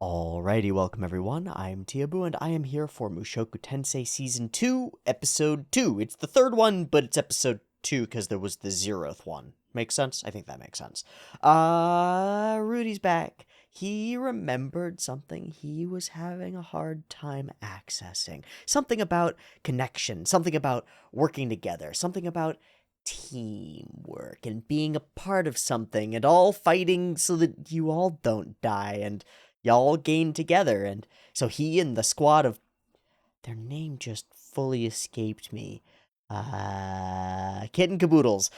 Alrighty, welcome everyone. I'm Teeaboo, and I am here for Mushoku Tensei Season 2, Episode 2. It's the third one, but it's Episode 2 because there was the 0th one. Makes sense? I think that makes sense. Rudy's back. He remembered something he was having a hard time accessing. Something about connection, something about working together, something about teamwork and being a part of something and all fighting so that you all don't die and y'all gain together. And so he and the squad of, their name just fully escaped me, Kitten Caboodles,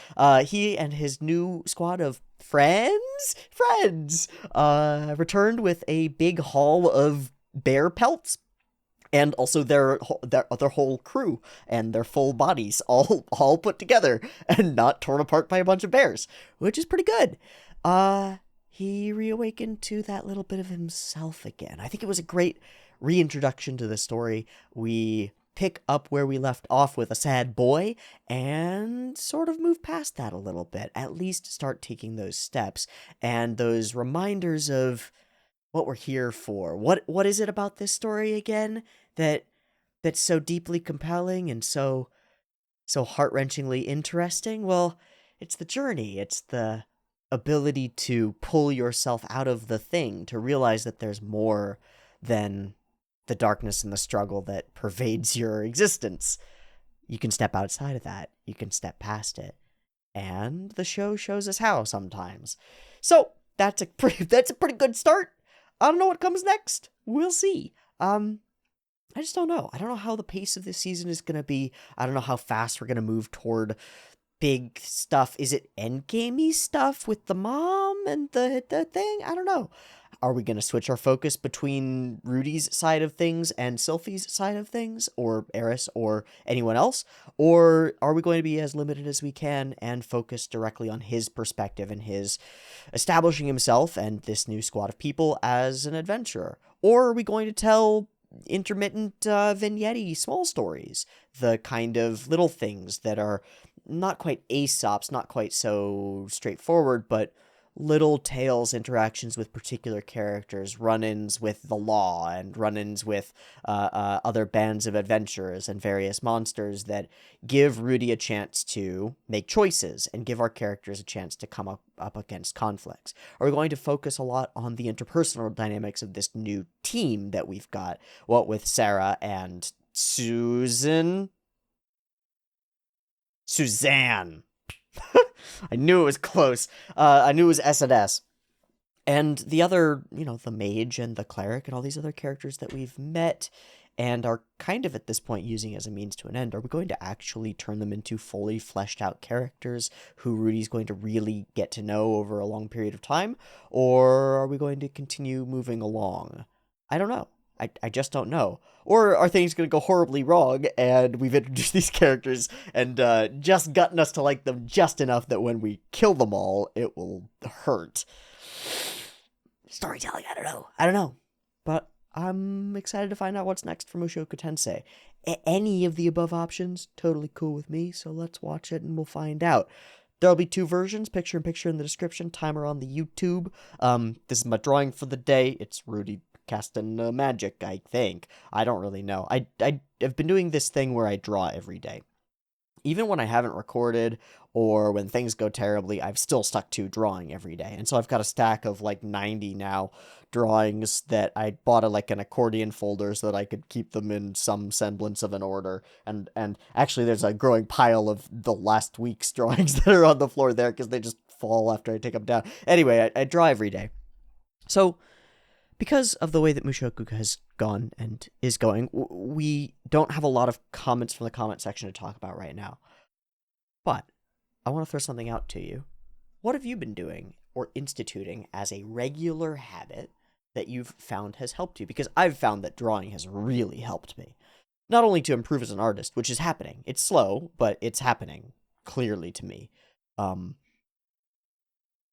he and his new squad of friends, returned with a big haul of bear pelts, and also their whole crew and their full bodies all put together and not torn apart by a bunch of bears, which is pretty good. He reawakened to that little bit of himself again. I think it was a great reintroduction to the story. We pick up where we left off with a sad boy and sort of move past that a little bit, at least start taking those steps and those reminders of what we're here for. What is it about this story again that's so deeply compelling and so heart-wrenchingly interesting? Well, it's the journey. It's the ability to pull yourself out of the thing, to realize that there's more than the darkness and the struggle that pervades your existence. You can step outside of that. You can step past it. And the show shows us how sometimes. So, that's a pretty good start. I don't know what comes next. We'll see. I just don't know. I don't know how the pace of this season is going to be. I don't know how fast we're going to move toward big stuff. Is it endgamey stuff with the mom and the thing? I don't know. Are we going to switch our focus between Rudy's side of things and Sylphie's side of things, or Eris, or anyone else? Or are we going to be as limited as we can and focus directly on his perspective and his establishing himself and this new squad of people as an adventurer? Or are we going to tell intermittent vignette small stories, the kind of little things that are not quite Aesop's, not quite so straightforward, but little tales, interactions with particular characters, run-ins with the law, and run-ins with other bands of adventurers and various monsters that give Rudy a chance to make choices and give our characters a chance to come up against conflicts? Are we going to focus a lot on the interpersonal dynamics of this new team that we've got, what with Sarah and Suzanne? I knew it was close. I knew it was S&S. And the other, the mage and the cleric and all these other characters that we've met and are kind of at this point using as a means to an end, are we going to actually turn them into fully fleshed out characters who Rudy's going to really get to know over a long period of time? Or are we going to continue moving along? I don't know. I just don't know. Or are things going to go horribly wrong and we've introduced these characters and just gotten us to like them just enough that when we kill them all, it will hurt? Storytelling, I don't know. But I'm excited to find out what's next for Mushoku Tensei. Any of the above options, totally cool with me, so let's watch it and we'll find out. There'll be 2 versions, picture-in-picture in the description, timer on the YouTube. This is my drawing for the day. It's Rudy casting magic, I think. I don't really know. I've been doing this thing where I draw every day. Even when I haven't recorded or when things go terribly, I've still stuck to drawing every day. And so I've got a stack of like 90 now drawings that I bought like an accordion folder so that I could keep them in some semblance of an order. And actually there's a growing pile of the last week's drawings that are on the floor there because they just fall after I take them down. Anyway, I draw every day. So because of the way that Mushoku has gone and is going, we don't have a lot of comments from the comment section to talk about right now. But I want to throw something out to you. What have you been doing or instituting as a regular habit that you've found has helped you? Because I've found that drawing has really helped me. Not only to improve as an artist, which is happening. It's slow, but it's happening, clearly to me.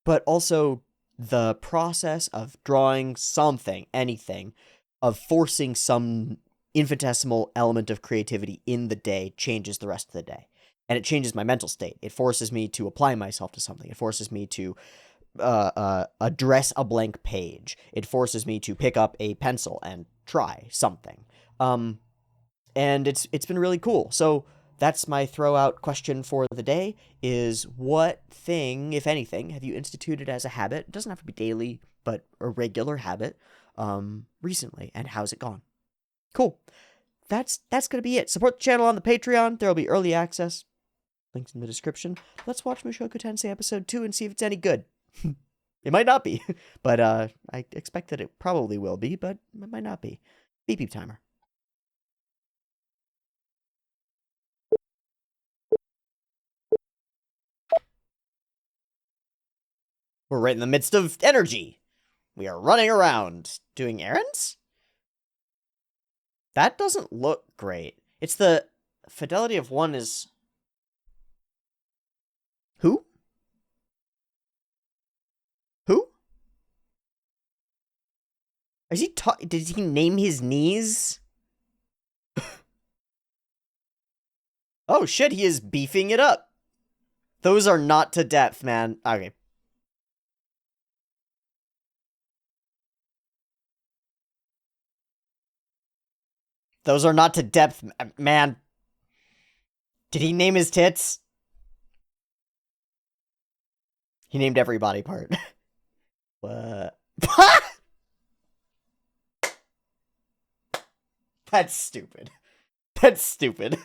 But also the process of drawing something, anything, of forcing some infinitesimal element of creativity in the day changes the rest of the day. And it changes my mental state. It forces me to apply myself to something. It forces me to address a blank page. It forces me to pick up a pencil and try something. And it's been really cool. So that's my throw out question for the day is what thing, if anything, have you instituted as a habit? It doesn't have to be daily, but a regular habit, recently, and how's it gone? Cool. That's gonna be it. Support the channel on the Patreon. There'll be early access. Links in the description. Let's watch Mushoku Tensei episode 2 and see if it's any good. It might not be, but I expect that it probably will be, but it might not be. Beep timer. We're right in the midst of energy. We are running around doing errands? That doesn't look great. It's the fidelity of one is... Who? Who? Is he did he name his knees? Oh shit, he is beefing it up. Those are not to depth, man. Okay. Those are not to depth, man. Did he name his tits? He named every body part. What? That's stupid. That's stupid.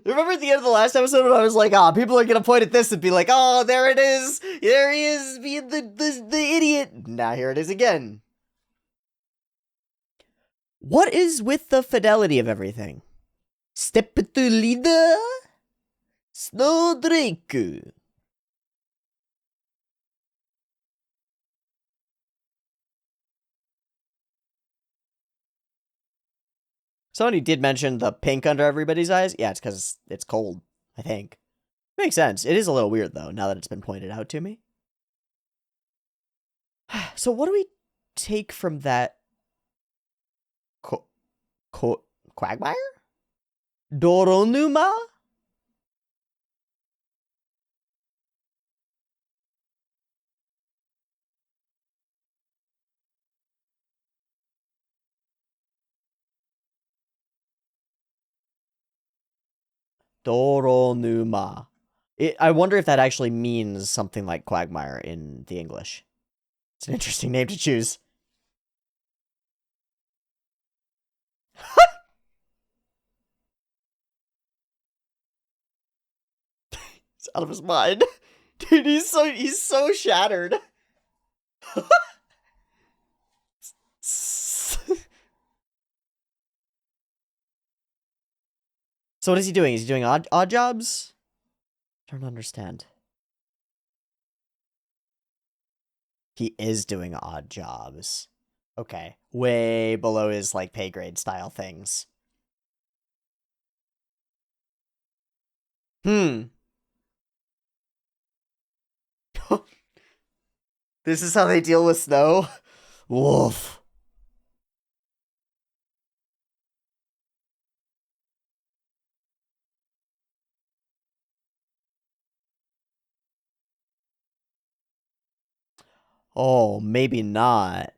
Remember at the end of the last episode when I was like, people are gonna point at this and be like, oh, there it is. There he is, being the idiot. Now here it is again. What is with the fidelity of everything? Step to leader? Snowdrake. Somebody did mention the pink under everybody's eyes. Yeah, it's because it's cold, I think. Makes sense. It is a little weird, though, now that it's been pointed out to me. So what do we take from that... Quagmire? Doronuma? Doronuma. I wonder if that actually means something like Quagmire in the English. It's an interesting name to choose. He's out of his mind. Dude, he's so shattered. So what is he doing? Is he doing odd jobs? I don't understand. He is doing odd jobs. Okay. Way below his, like, pay grade style things. This is how they deal with snow? Woof. Oh, maybe not.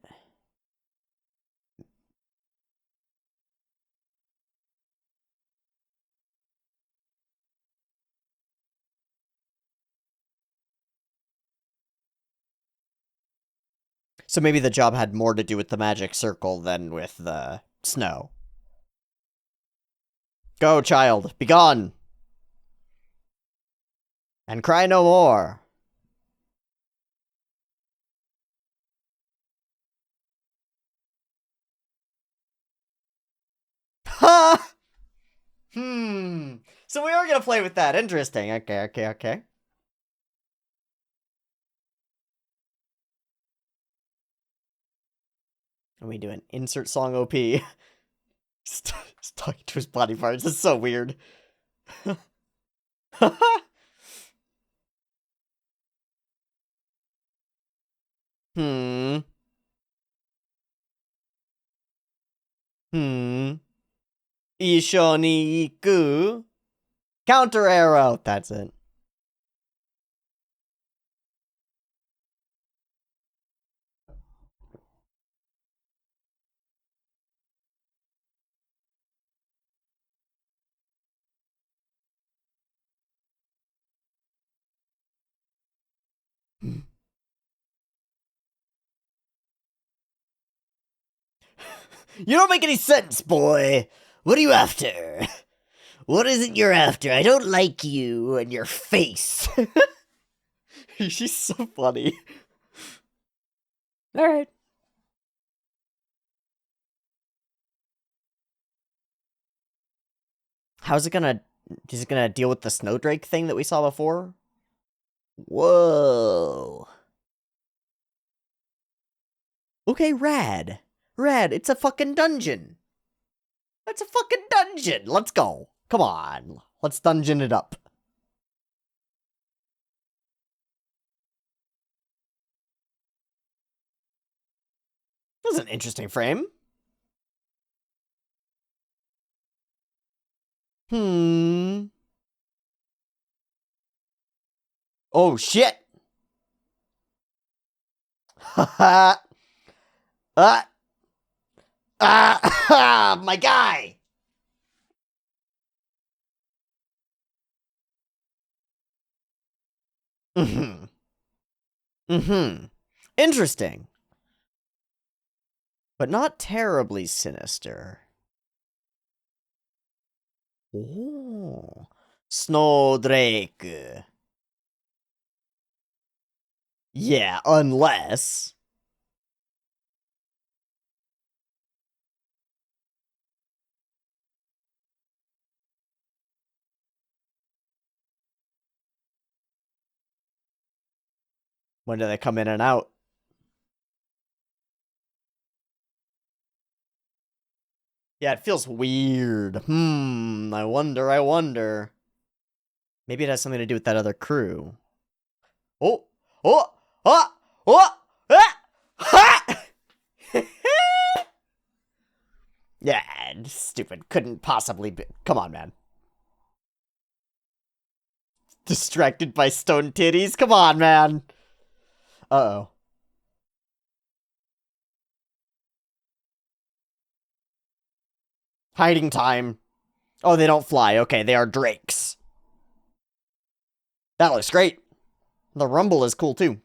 So maybe the job had more to do with the magic circle than with the snow. Go, child, begone! And cry no more. Ha! So we are gonna play with that. Interesting. Okay. And we do an insert song OP. He's talking to his body parts. It's so weird. Ishoni iku. Counter arrow. That's it. You don't make any sense, boy. What are you after? What is it you're after? I don't like you and your face. She's so funny. Alright. How's it gonna... Is it gonna deal with the Snowdrake thing that we saw before? Whoa. Okay, rad. Rad, it's a fucking dungeon. That's a fucking dungeon. Let's go. Come on. Let's dungeon it up. That was an interesting frame. Oh, shit. Haha. My guy. Mm-hmm. Mm-hmm. Interesting. But not terribly sinister. Oh. Snowdrake. Yeah, unless... When do they come in and out? Yeah, it feels weird. I wonder. Maybe it has something to do with that other crew. Oh! Oh! Oh! Oh! Ah! Ha! Yeah, stupid. Couldn't possibly be. Come on, man. Distracted by stone titties? Come on, man. Uh-oh. Hiding time. Oh, they don't fly. Okay, they are drakes. That looks great. The rumble is cool, too.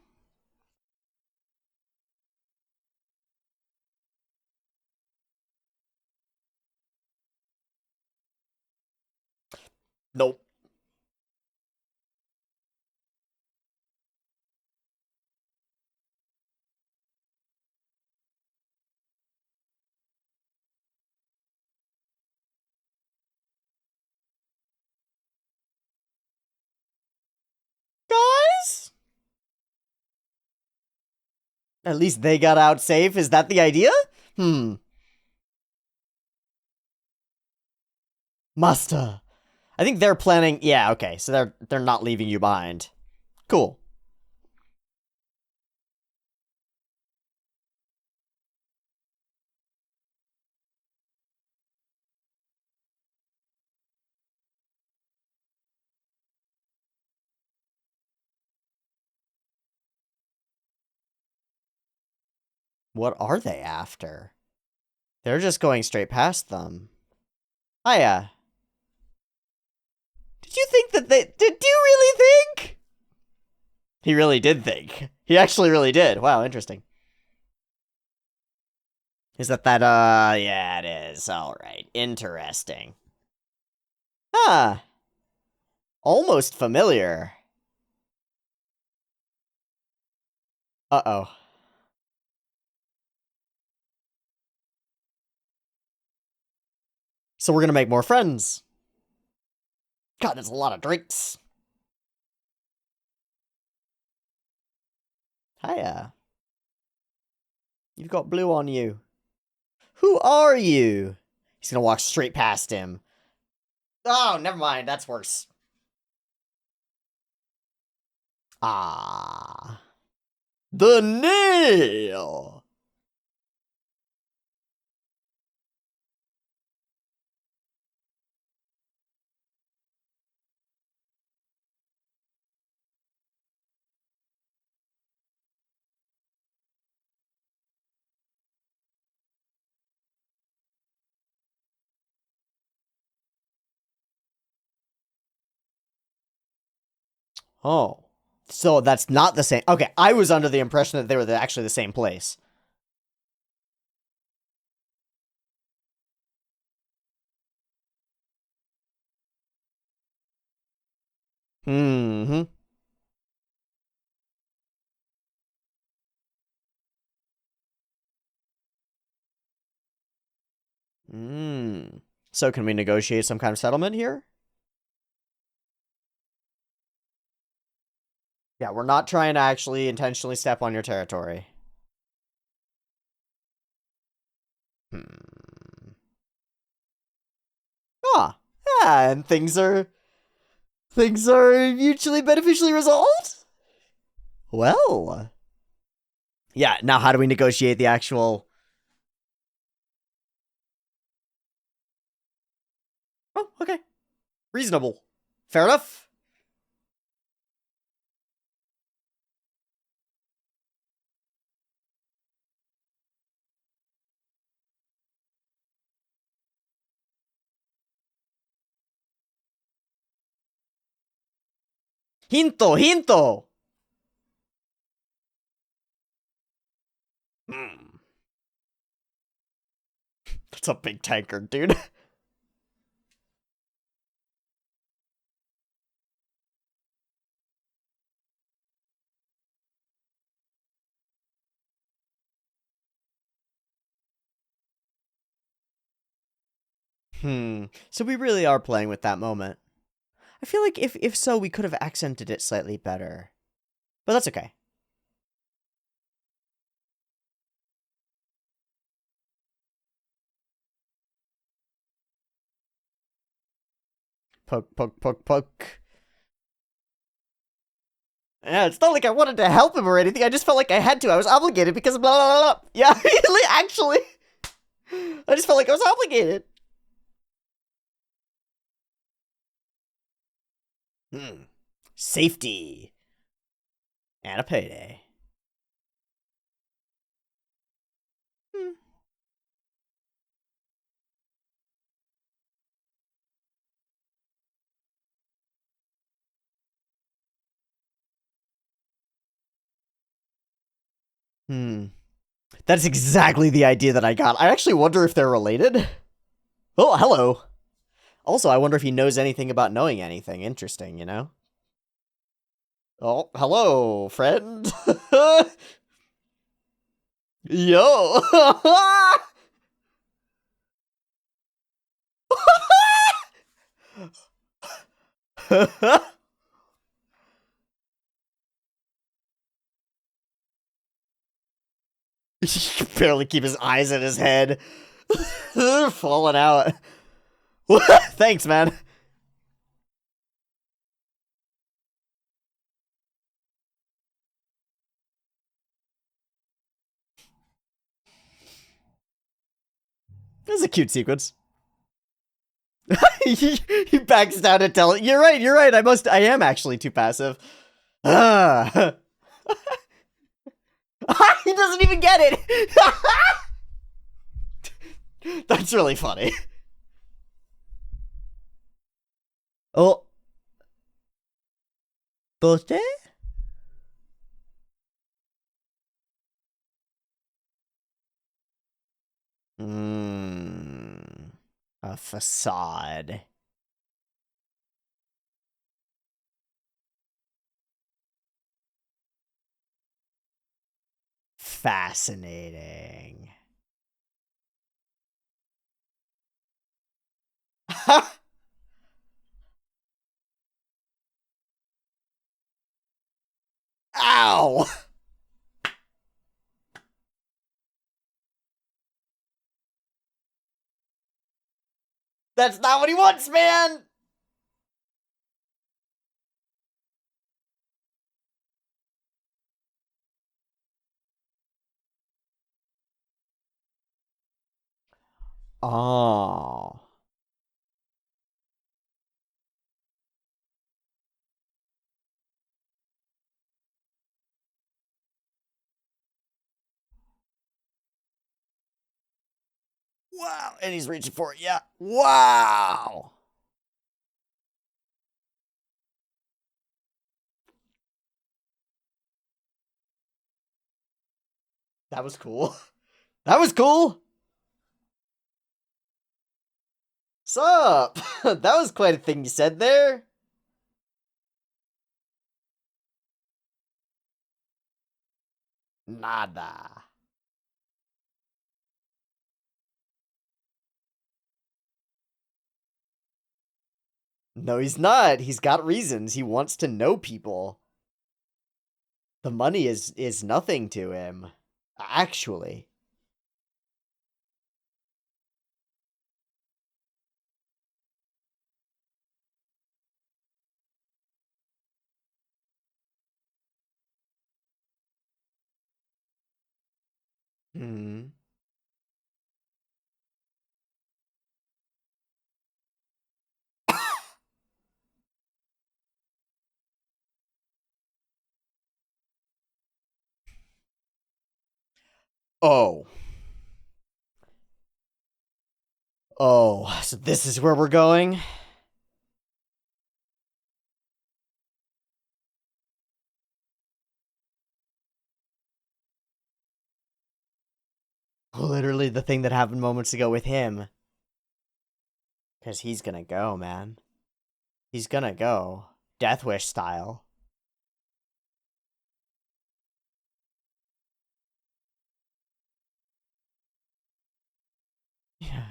Nope. Guys? At least they got out safe. Is that the idea? Master. I think they're planning... Yeah, okay. So they're not leaving you behind. Cool. What are they after? They're just going straight past them. Hiya. Did you think that they... Did you really think? He really did think. He actually really did. Wow, interesting. Is that... Yeah, it is. Alright. Interesting. Huh. Almost familiar. Uh-oh. So we're gonna make more friends. God, there's a lot of drinks. Hiya. You've got blue on you. Who are you? He's gonna walk straight past him. Oh, never mind. That's worse. Ah. The nail! Oh. So that's not the same. Okay, I was under the impression that they were actually the same place. Mm-hmm. Mm. So can we negotiate some kind of settlement here? Yeah, we're not trying to actually intentionally step on your territory. Hmm. Ah, yeah, and things are mutually beneficially resolved? Well. Yeah, now how do we negotiate the actual... Oh, okay. Reasonable. Fair enough. Hinto, hinto! Hmm. That's a big tankard, dude. So we really are playing with that moment. I feel like if so, we could have accented it slightly better. But that's okay. Poke, poke, poke, poke. Yeah, it's not like I wanted to help him or anything. I just felt like I had to. I was obligated because blah, blah, blah, blah. Yeah, actually. I just felt like I was obligated. Hmm. Safety. And a payday. Hmm. Hmm. That's exactly the idea that I got. I actually wonder if they're related. Oh, hello. Also, I wonder if he knows anything about knowing anything. Interesting, you know? Oh, hello, friend. Yo. He can barely keep his eyes in his head. They're falling out. Thanks, man. This is a cute sequence. he backs down to tell it. You're right. I am actually too passive. Ah. He doesn't even get it. That's really funny. Oh. Bote? Hmm. A facade. Fascinating. Ow! That's not what he wants, man! Oh. Wow. And he's reaching for it. Yeah. Wow. That was cool. That was cool. Sup? That was quite a thing you said there. Nada. No, he's not. He's got reasons. He wants to know people. The money is nothing to him. Actually. Hmm. Oh. Oh, so this is where we're going? Literally the thing that happened moments ago with him. Because he's gonna go, man. He's gonna go. Death Wish style. Yeah.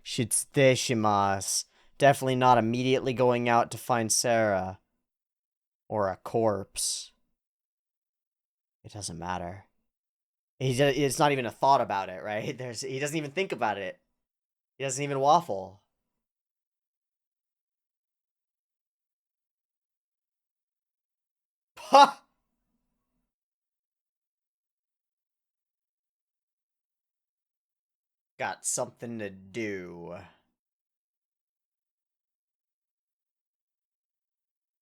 Shitsude shimasu. Definitely not immediately going out to find Sarah. Or a corpse. It doesn't matter. It's not even a thought about it, right? He doesn't even think about it. He doesn't even waffle. Ha! Got something to do.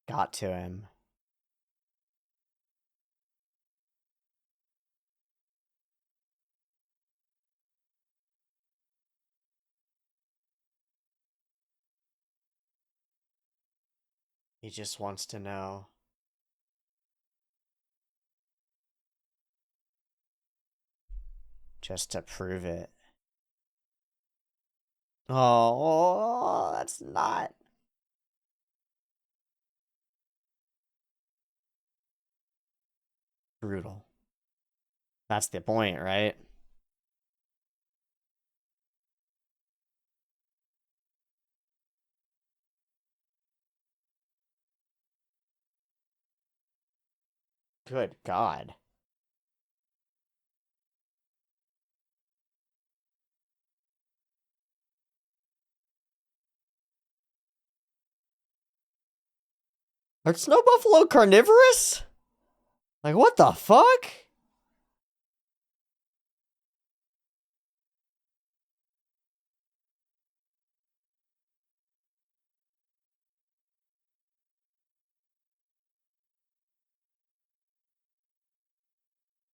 Got to him. He just wants to know. Just to prove it. Oh, that's not. Brutal. That's the point, right? Good God. Are snow buffalo carnivorous? Like, what the fuck?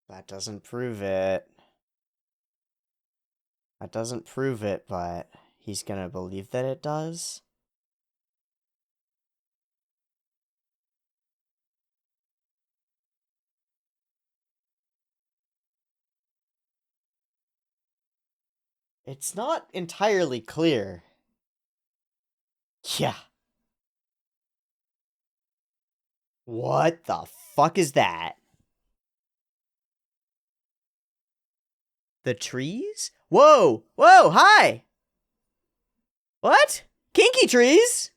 That doesn't prove it. That doesn't prove it, but he's gonna believe that it does? It's not entirely clear. Yeah. What the fuck is that? The trees? Whoa! Whoa! Hi! What? Kinky trees?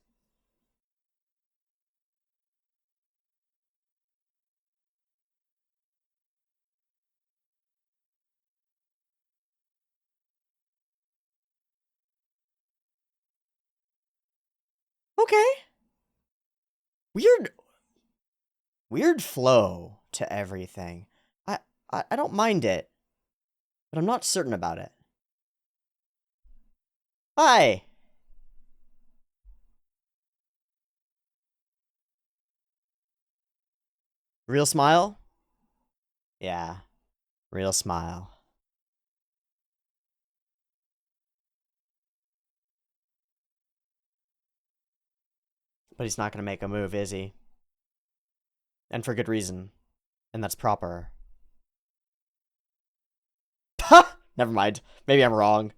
Okay. Weird. Weird flow to everything. I don't mind it, but I'm not certain about it. Hi! Real smile? Yeah. Real smile. But he's not gonna make a move, is he? And for good reason. And that's proper. Ha! Never mind. Maybe I'm wrong.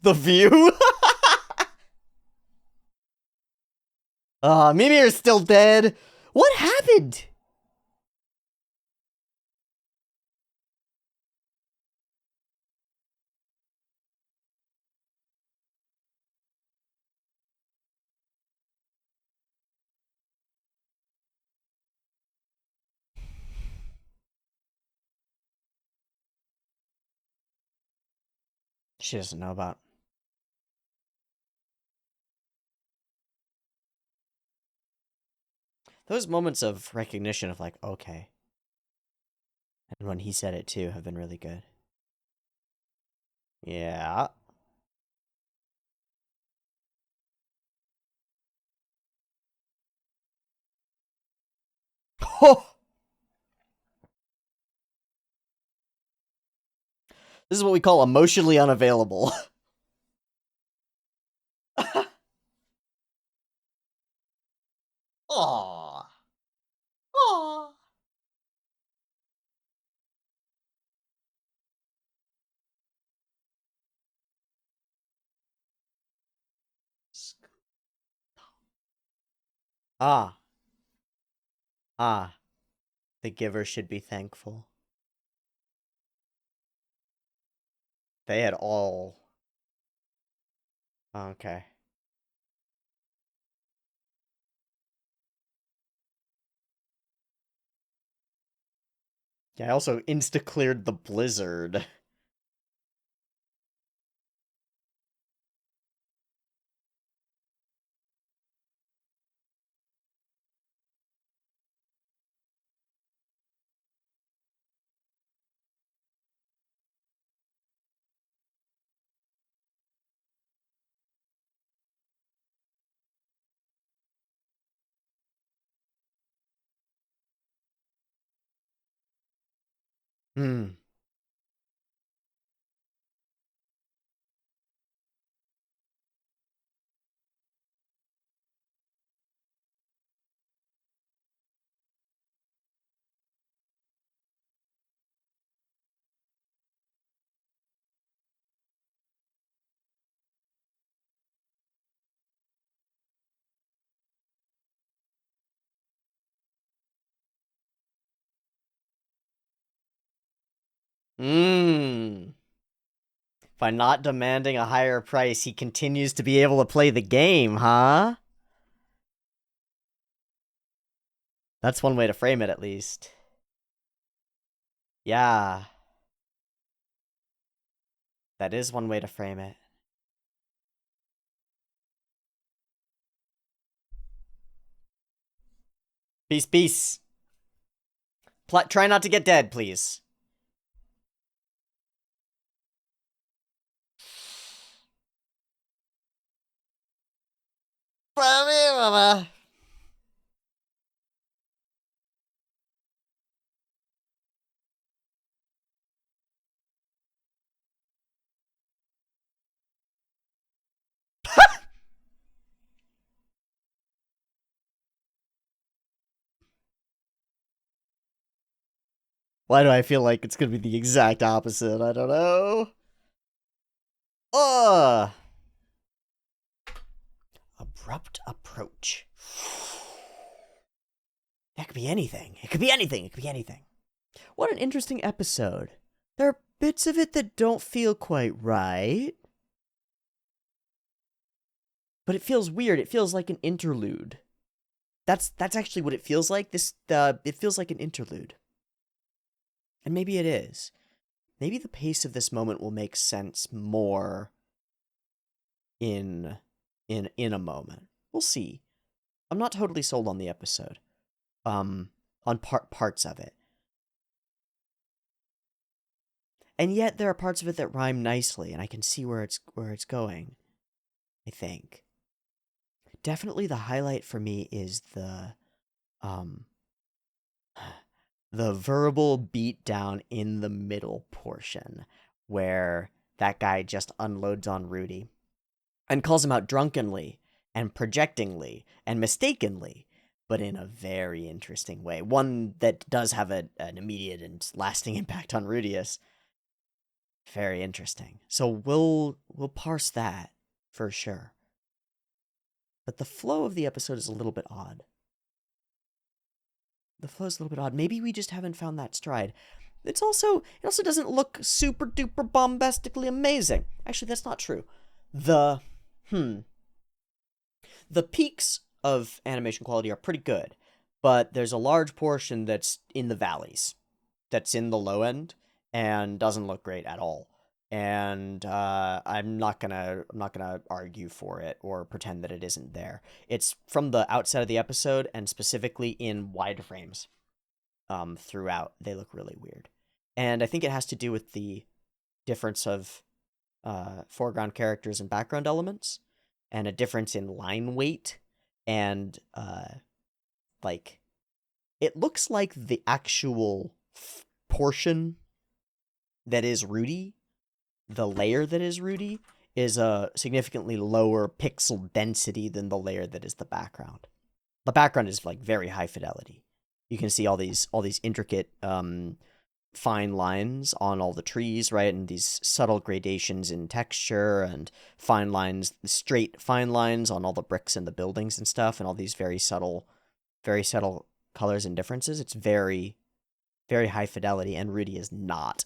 The View? Mimir's still dead. What happened? She doesn't know about. Those moments of recognition of like, okay. And when he said it too have been really good. Yeah. Oh! This is what we call emotionally unavailable. Aww. Aww. Ah. Ah. The giver should be thankful. They had all... Okay. Yeah, I also insta-cleared the blizzard. Hmm. Mmm. By not demanding a higher price, he continues to be able to play the game, huh? That's one way to frame it, at least. Yeah. That is one way to frame it. Peace, peace. Try not to get dead, please. Why do I feel like it's gonna be the exact opposite? I don't know. Ugh. Abrupt approach. That could be anything. It could be anything. It could be anything. What an interesting episode. There are bits of it that don't feel quite right. But it feels weird. It feels like an interlude. That's actually what it feels like. It feels like an interlude. And maybe it is. Maybe the pace of this moment will make sense more in a moment. We'll see. I'm not totally sold on the episode. On parts of it. And yet there are parts of it that rhyme nicely, and I can see where it's going. I think. Definitely the highlight for me is the verbal beatdown in the middle portion, where that guy just unloads on Rudy and calls him out drunkenly and projectingly and mistakenly, but in a very interesting way. One that does have an immediate and lasting impact on Rudius. Very interesting. So we'll parse that for sure. But the flow of the episode is a little bit odd. The flow is a little bit odd. Maybe we just haven't found that stride. It also doesn't look super duper bombastically amazing. Actually, that's not true. The peaks of animation quality are pretty good, but there's a large portion that's in the valleys, that's in the low end, and doesn't look great at all. And I'm not gonna argue for it or pretend that it isn't there. It's from the outset of the episode, and specifically in wide frames. Throughout, they look really weird, and I think it has to do with the difference of foreground characters and background elements, and a difference in line weight, and like it looks like the actual portion that is Rudy, the layer that is Rudy, is a significantly lower pixel density than the layer that is the background. The background is like very high fidelity. You can see all these intricate fine lines on all the trees, right? And these subtle gradations in texture, and fine lines, straight fine lines on all the bricks and the buildings and stuff, and all these very subtle colors and differences. It's very, very high fidelity, and Rudy is not.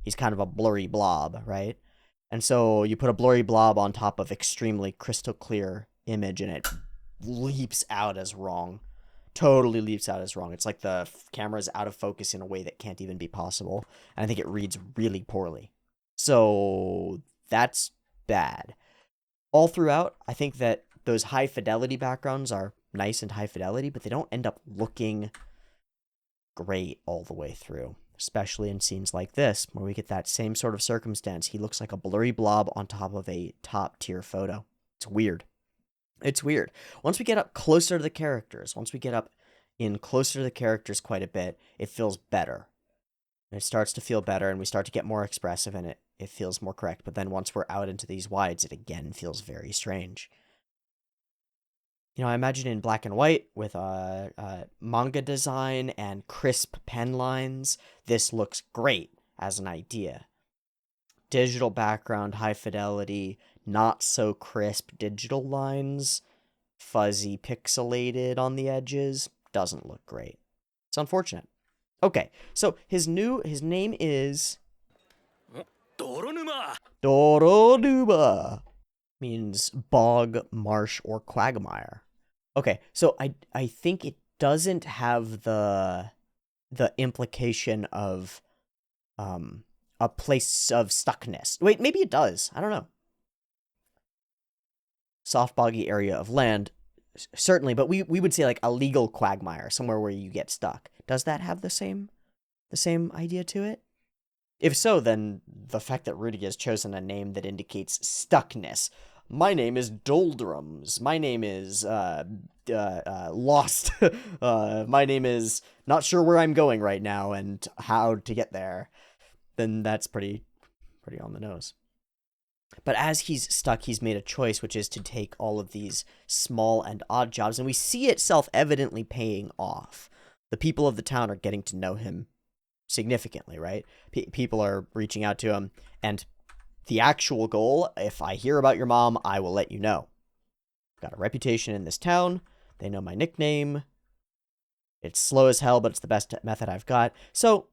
He's kind of a blurry blob, right? And so you put a blurry blob on top of extremely crystal clear image, and it leaps out as wrong. Totally leaps out as wrong. It's like the camera's out of focus in a way that can't even be possible. And I think it reads really poorly. So that's bad. All throughout, I think that those high fidelity backgrounds are nice and high fidelity, but they don't end up looking great all the way through. Especially in scenes like this, where we get that same sort of circumstance. He looks like a blurry blob on top of a top tier photo. It's weird. It's weird. Once we get up closer to the characters, quite a bit, it feels better. It starts to feel better, and we start to get more expressive, and it feels more correct. But then once we're out into these wides, it again feels very strange. You know, I imagine in black and white with manga design and crisp pen lines, this looks great as an idea. Digital background, high fidelity, not so crisp digital lines, fuzzy pixelated on the edges, doesn't look great. It's unfortunate. Okay, so his name is Doronuma. Means bog, marsh, or quagmire. Okay, so I think it doesn't have the implication of a place of stuckness. Wait, maybe it does. I don't know. Soft boggy area of land, certainly, but we would say like a legal quagmire, somewhere where you get stuck. Does that have the same idea to it? If so, then the fact that Rudy has chosen a name that indicates stuckness. My name is Doldrums. My name is Lost. My name is not sure where I'm going right now and how to get there. Then that's pretty on the nose. But as he's stuck, he's made a choice, which is to take all of these small and odd jobs, and we see it self-evidently paying off. The people of the town are getting to know him significantly, right? People are reaching out to him, and the actual goal, if I hear about your mom, I will let you know. Got a reputation in this town. They know my nickname. It's slow as hell, but it's the best method I've got. So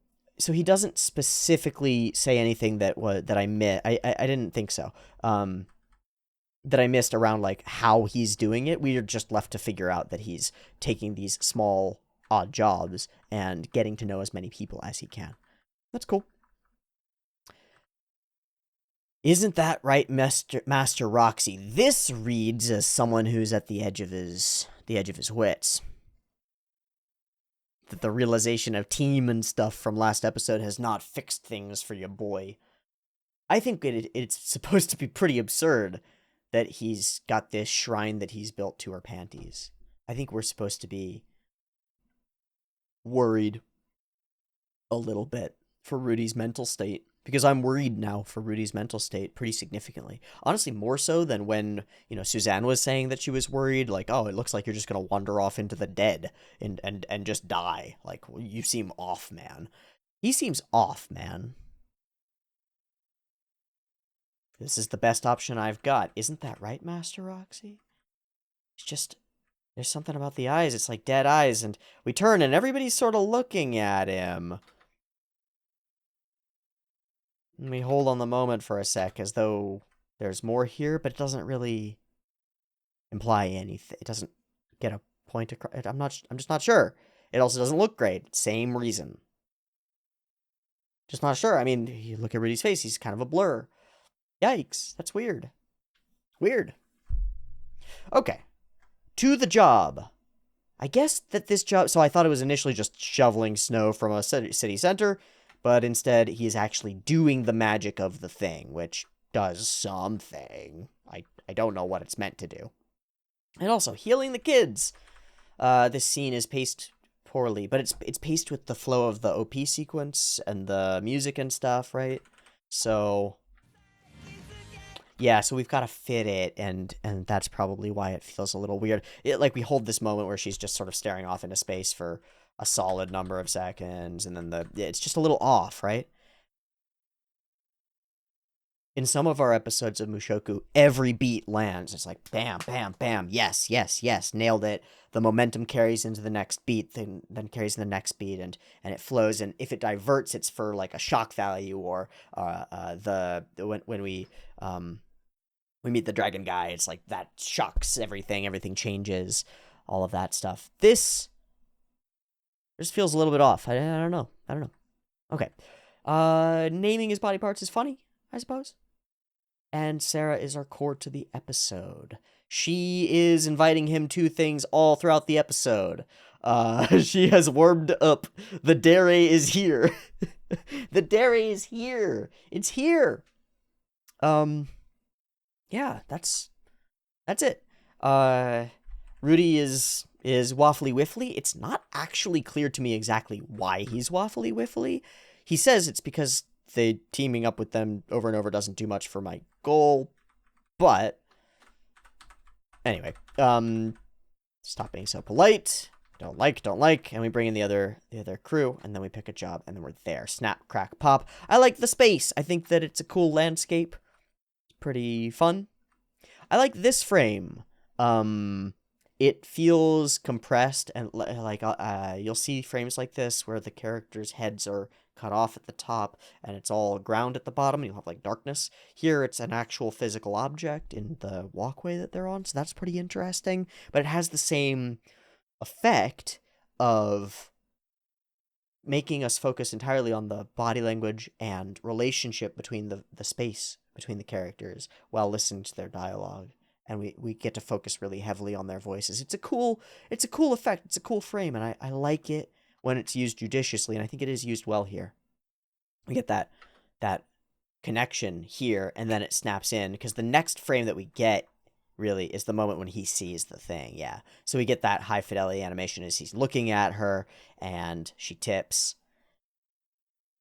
he doesn't specifically say anything that I missed. I didn't think so. That I missed around like how he's doing it. We are just left to figure out that he's taking these small odd jobs and getting to know as many people as he can. That's cool. Isn't that right, Master Roxy? This reads as someone who's at the edge of his wits. That the realization of team and stuff from last episode has not fixed things for your boy. I think it's supposed to be pretty absurd that he's got this shrine that he's built to her panties. I think we're supposed to be worried a little bit for Rudy's mental state. Because I'm worried now for Rudy's mental state pretty significantly. Honestly, more so than when, Suzanne was saying that she was worried, like, oh, it looks like you're just going to wander off into the dead and just die. Like, you seem off, man. He seems off, man. This is the best option I've got. Isn't that right, Master Roxy? It's just, there's something about the eyes. It's like dead eyes, and we turn, and everybody's sort of looking at him. And we hold on the moment for a sec, as though there's more here, but it doesn't really imply anything. It doesn't get a point across. I'm just not sure. It also doesn't look great. Same reason. Just not sure. I mean, you look at Rudy's face, he's kind of a blur. Yikes, that's weird. Weird. Okay. To the job. I guess that this job... So I thought it was initially just shoveling snow from a city center, but instead he is actually doing the magic of the thing, which does something. I don't know what it's meant to do. And also, healing the kids. This scene is paced poorly, but it's paced with the flow of the OP sequence and the music and stuff, right? So... yeah, so we've got to fit it, and that's probably why it feels a little weird. Like, we hold this moment where she's just sort of staring off into space for a solid number of seconds, and then it's just a little off, right? In some of our episodes of Mushoku, every beat lands. It's like, bam, bam, bam, yes, yes, yes, nailed it. The momentum carries into the next beat, then carries in the next beat, and it flows, and if it diverts, it's for, like, a shock value, or when we meet the dragon guy, it's like that shocks everything changes, all of that stuff. This just feels a little bit off. I don't know. Okay. Naming his body parts is funny, I suppose. And Sarah is our core to the episode. She is inviting him to things all throughout the episode. She has warmed up. The dare is here. The dare is here. It's here. Yeah, that's it. Rudy is waffly wiffly. It's not actually clear to me exactly why he's waffly wiffly. He says it's because teaming up with them over and over doesn't do much for my goal. But anyway, stop being so polite. Don't like, and we bring in the other crew, and then we pick a job, and then we're there. Snap, crack, pop. I like the space. I think that it's a cool landscape. Pretty fun. I like this frame. It feels compressed, and like you'll see frames like this where the characters' heads are cut off at the top and it's all ground at the bottom, and you'll have like darkness. Here it's an actual physical object in the walkway that they're on, so that's pretty interesting. But it has the same effect of making us focus entirely on the body language and relationship between the space between the characters while listening to their dialogue, and we get to focus really heavily on their voices. It's a cool effect. It's a cool frame, and I like it when it's used judiciously, and I think it is used well here. We get that connection here, and then it snaps in, because the next frame that we get really is the moment when he sees the thing. Yeah, so we get that high fidelity animation as he's looking at her, and she tips,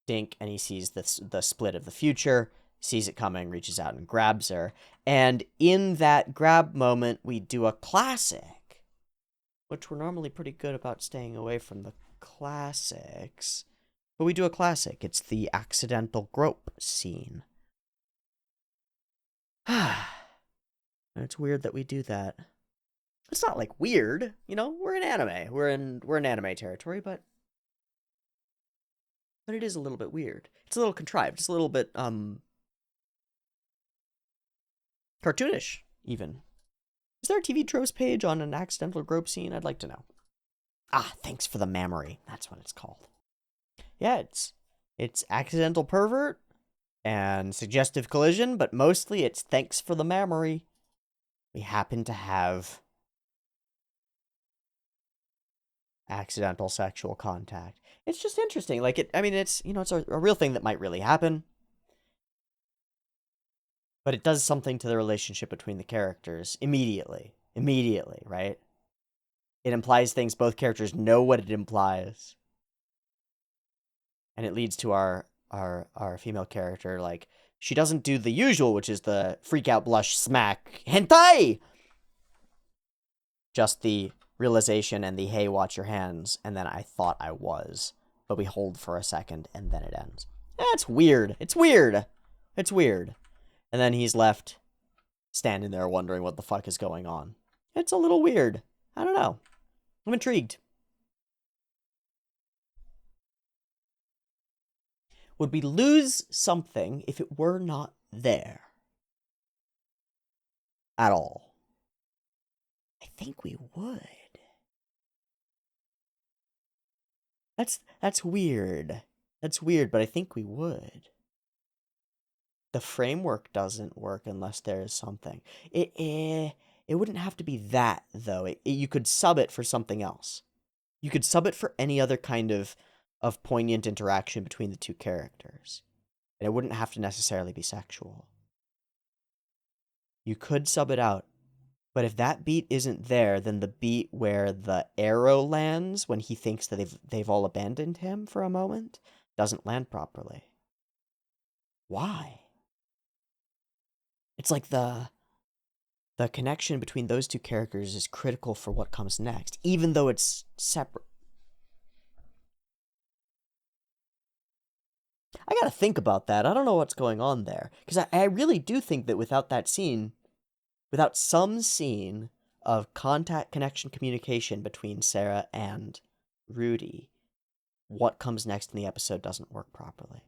dink, and he sees the split of the future, sees it coming, reaches out and grabs her. And in that grab moment, we do a classic, which we're normally pretty good about staying away from the classics, but we do a classic. It's the accidental grope scene. And it's weird that we do that. It's not like weird, you know, we're in anime. We're in anime territory, but it is a little bit weird. It's a little contrived. It's a little bit cartoonish, even. Is there a TV tropes page on an accidental grope scene? I'd like to know. Ah, thanks for the mammary. That's what it's called. Yeah, it's accidental pervert and suggestive collision, but mostly it's thanks for the mammary. We happen to have accidental sexual contact. It's just interesting. Like, it's, you know, it's a real thing that might really happen. But it does something to the relationship between the characters immediately, right? It implies things both characters know what it implies. And it leads to our female character, like, she doesn't do the usual, which is the freak out, blush, smack, hentai! Just the realization and the, hey, watch your hands, and then I thought I was. But we hold for a second, and then it ends. It's weird. It's weird. And then he's left standing there wondering what the fuck is going on. It's a little weird. I don't know. I'm intrigued. Would we lose something if it were not there? At all? I think we would. That's weird. That's weird, but I think we would. The framework doesn't work unless there is something. It wouldn't have to be that, though. You could sub it for something else. You could sub it for any other kind of poignant interaction between the two characters. And it wouldn't have to necessarily be sexual. You could sub it out. But if that beat isn't there, then the beat where the arrow lands when he thinks that they've all abandoned him for a moment doesn't land properly. Why? It's like the connection between those two characters is critical for what comes next, even though it's separate. I gotta think about that. I don't know what's going on there. Because I really do think that without that scene, without some scene of contact, connection, communication between Sarah and Rudy, what comes next in the episode doesn't work properly.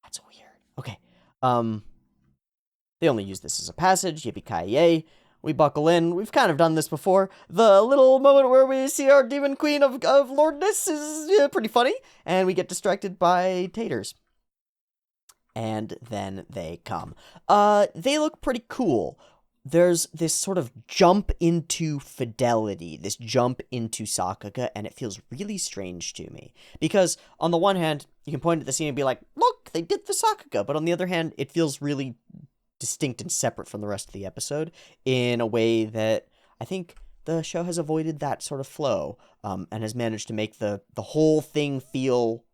That's weird. Okay. They only use this as a passage. Yippee-ki-yay. We buckle in. We've kind of done this before. The little moment where we see our demon queen of lordness is pretty funny. And we get distracted by taters. And then they come. They look pretty cool. There's this sort of jump into fidelity, this jump into Sakuga, and it feels really strange to me. Because, on the one hand, you can point at the scene and be like, look, they did the Sakuga, but on the other hand, it feels really distinct and separate from the rest of the episode in a way that I think the show has avoided that sort of flow, and has managed to make the whole thing feel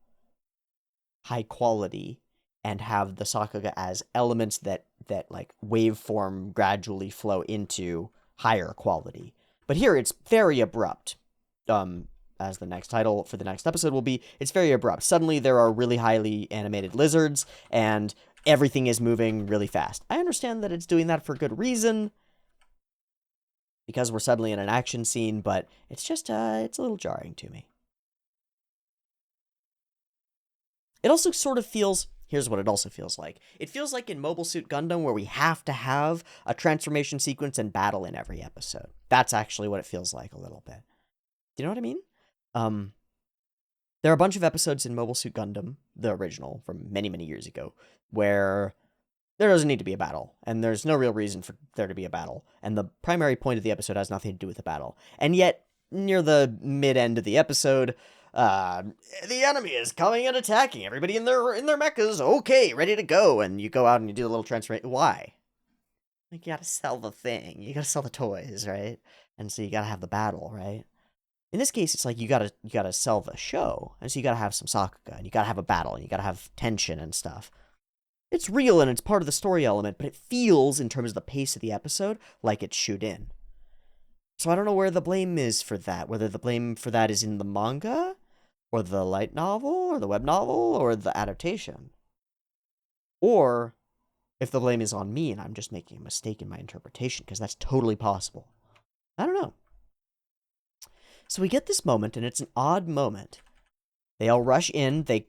high quality and have the Sakuga as elements that like waveform gradually flow into higher quality. But here it's very abrupt. As the next title for the next episode will be, it's very abrupt. Suddenly there are really highly animated lizards and everything is moving really fast. I understand that it's doing that for good reason, because we're suddenly in an action scene, but it's just, it's a little jarring to me. It also sort of feels, here's what it also feels like. It feels like in Mobile Suit Gundam where we have to have a transformation sequence and battle in every episode. That's actually what it feels like a little bit. Do you know what I mean? There are a bunch of episodes in Mobile Suit Gundam, the original, from many, many years ago, where there doesn't need to be a battle, and there's no real reason for there to be a battle, and the primary point of the episode has nothing to do with the battle. And yet, near the mid-end of the episode, the enemy is coming and attacking. Everybody in their mechas, okay, ready to go. And you go out and you do a little transformation. Why? Like, you gotta sell the thing. You gotta sell the toys, right? And so you gotta have the battle, right? In this case, it's like you gotta sell the show. And so you gotta have some Sakuga, and you gotta have a battle, and you gotta have tension and stuff. It's real, and it's part of the story element, but it feels, in terms of the pace of the episode, like it's shoot in. So I don't know where the blame is for that. Whether the blame for that is in the manga, or the light novel, or the web novel, or the adaptation. Or if the blame is on me and I'm just making a mistake in my interpretation, because that's totally possible. I don't know. So we get this moment, and it's an odd moment. They all rush in, they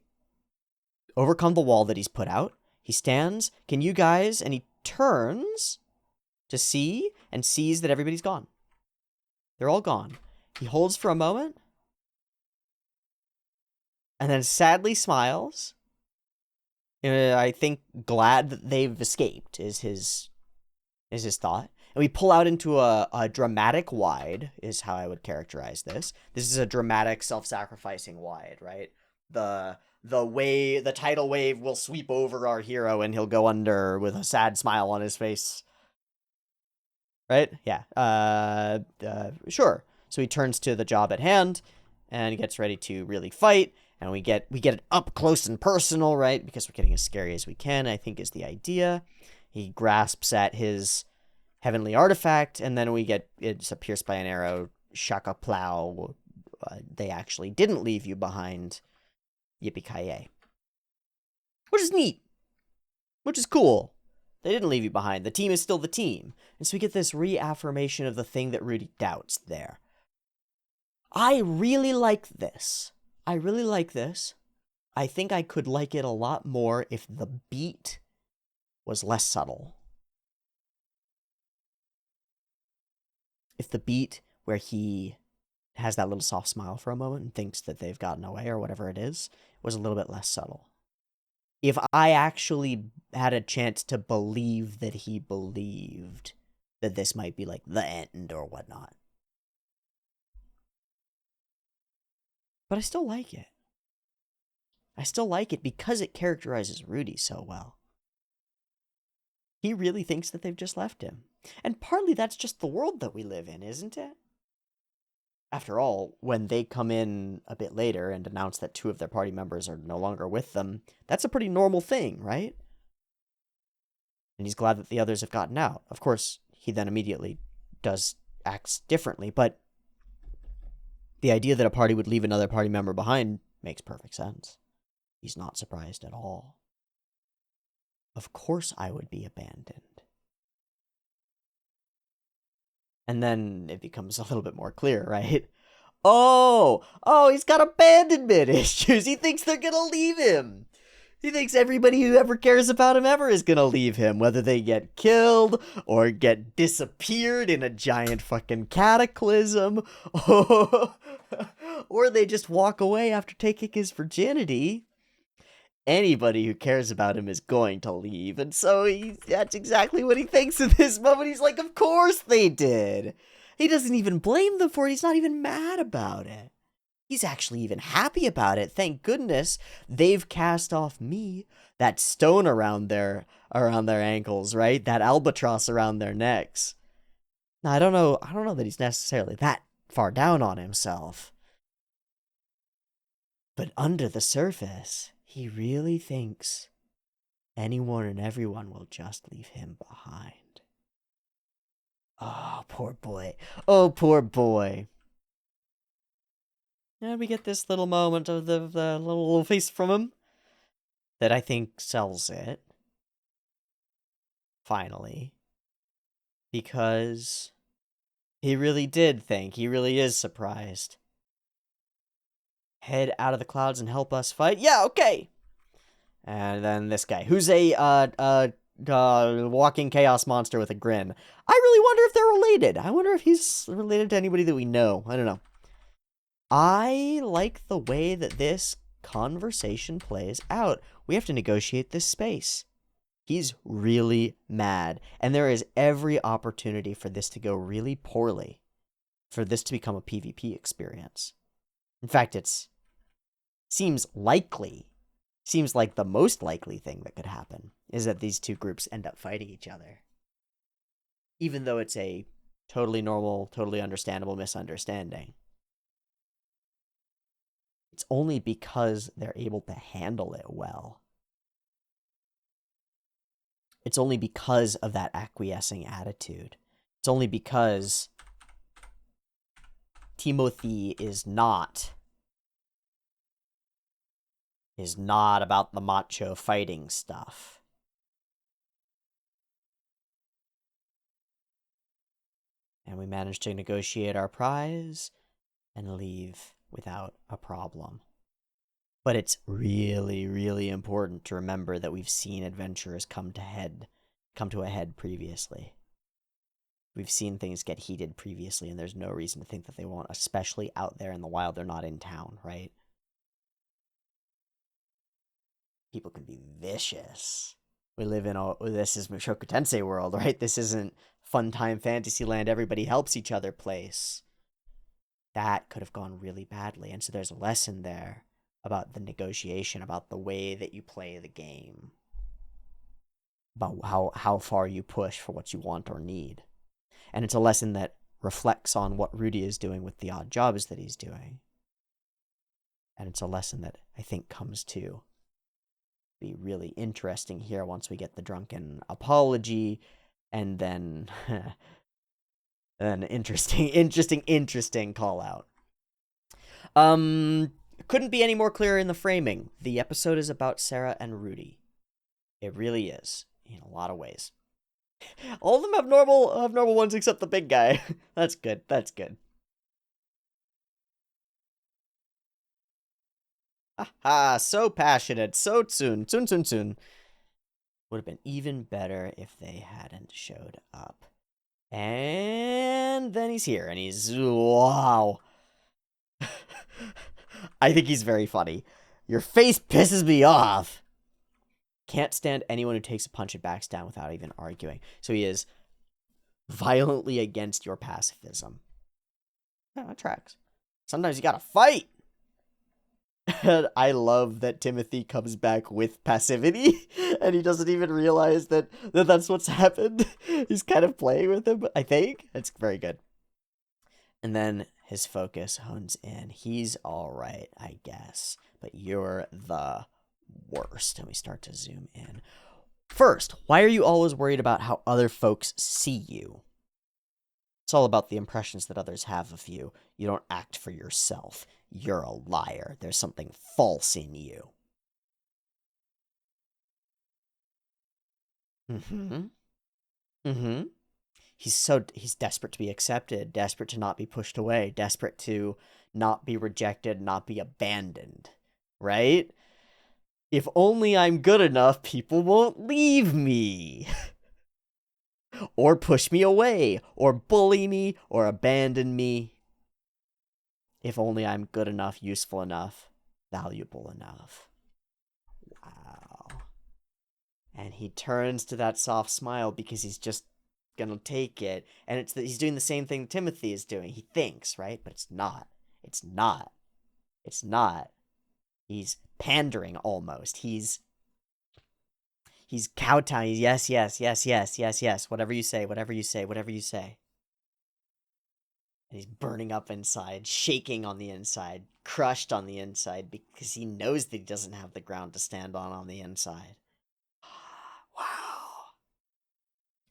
overcome the wall that he's put out. He stands, can you guys, and he turns to see, and sees that everybody's gone. They're all gone. He holds for a moment, and then sadly smiles. I think glad that they've escaped is his thought. And we pull out into a dramatic wide, is how I would characterize this. This is a dramatic, self-sacrificing wide, right? The tidal wave will sweep over our hero and he'll go under with a sad smile on his face. Right? Yeah. Sure. So he turns to the job at hand and he gets ready to really fight. And we get it up close and personal, right? Because we're getting as scary as we can, I think is the idea. He grasps at his heavenly artifact, and then we get it's pierced by an arrow. Shaka plow. They actually didn't leave you behind. Yippee-ki-yay. Which is neat. Which is cool. They didn't leave you behind. The team is still the team. And so we get this reaffirmation of the thing that Rudy doubts there. I really like this. I really like this. I think I could like it a lot more if the beat was less subtle. If the beat where he has that little soft smile for a moment and thinks that they've gotten away or whatever it is, was a little bit less subtle. If I actually had a chance to believe that he believed that this might be like the end or whatnot. But I still like it. I still like it because it characterizes Rudy so well. He really thinks that they've just left him. And partly that's just the world that we live in, isn't it? After all, when they come in a bit later and announce that 2 of their party members are no longer with them, that's a pretty normal thing, right? And he's glad that the others have gotten out. Of course, he then immediately acts differently, but the idea that a party would leave another party member behind makes perfect sense. He's not surprised at all. Of course I would be abandoned. And then it becomes a little bit more clear, right? Oh, he's got abandonment issues. He thinks they're gonna leave him. He thinks everybody who ever cares about him ever is gonna leave him, whether they get killed or get disappeared in a giant fucking cataclysm, or they just walk away after taking his virginity. Anybody who cares about him is going to leave, and so that's exactly what he thinks in this moment. He's like, of course they did. He doesn't even blame them for it. He's not even mad about it. He's actually even happy about it. Thank goodness they've cast off me. That stone around their ankles, right? That albatross around their necks. Now, I don't know that he's necessarily that far down on himself. But under the surface, he really thinks anyone and everyone will just leave him behind. Oh, poor boy. Oh, poor boy. And we get this little moment of the little face from him that I think sells it. Finally. Because he really did think. He really is surprised. Head out of the clouds and help us fight? Yeah, okay! And then this guy, who's a walking chaos monster with a grin. I really wonder if they're related. I wonder if he's related to anybody that we know. I don't know. I like the way that this conversation plays out. We have to negotiate this space. He's really mad, and there is every opportunity for this to go really poorly, for this to become a PvP experience. In fact, seems like the most likely thing that could happen is that these 2 groups end up fighting each other. Even though it's a totally normal, totally understandable misunderstanding. It's only because they're able to handle it well. It's only because of that acquiescing attitude. It's only because Timothy is not about the macho fighting stuff. And we managed to negotiate our prize and leave without a problem. But it's really, really important to remember that we've seen adventurers come to a head previously. We've seen things get heated previously, and there's no reason to think that they won't, especially out there in the wild. They're not in town, right? People can be vicious. We live in this is Mushoku Tensei world, right? This isn't fun time Fantasyland, everybody helps each other place. That could have gone really badly, and so there's a lesson there about the negotiation, about the way that you play the game, about how far you push for what you want or need. And it's a lesson that reflects on what Rudy is doing with the odd jobs that he's doing. And it's a lesson that I think comes to be really interesting here once we get the drunken apology, and then an interesting call out. Couldn't be any more clear in the framing. The episode is about Sarah and Rudy. It really is. in a lot of ways. All of them have normal ones except the big guy. That's good. That's good. Ah, so passionate, so soon. Would have been even better if they hadn't showed up. And then he's here, and he's wow. I think he's very funny. Your face pisses me off. Can't stand anyone who takes a punch and backs down without even arguing. So he is violently against your pacifism. Yeah, that tracks. Sometimes you gotta fight. And I love that Timothy comes back with passivity, and he doesn't even realize that that's what's happened. He's kind of playing with him, I think. It's very good. And then his focus hones in. He's alright, I guess, but you're the worst. And we start to zoom in. First, why are you always worried about how other folks see you? It's all about the impressions that others have of you. You don't act for yourself. You're a liar. There's something false in you. Mm-hmm. Mm-hmm. He's desperate to be accepted, desperate to not be pushed away, desperate to not be rejected, not be abandoned. Right? If only I'm good enough, people won't leave me. Or push me away, or bully me, or abandon me. If only I'm good enough, useful enough, valuable enough. Wow. And he turns to that soft smile because he's just gonna take it. And he's doing the same thing Timothy is doing. He thinks, right? But it's not. It's not. It's not. He's pandering almost. He's kowtowing. Yes, yes, yes, yes, yes, yes. Whatever you say, whatever you say, whatever you say. And he's burning up inside, shaking on the inside, crushed on the inside because he knows that he doesn't have the ground to stand on the inside. Wow.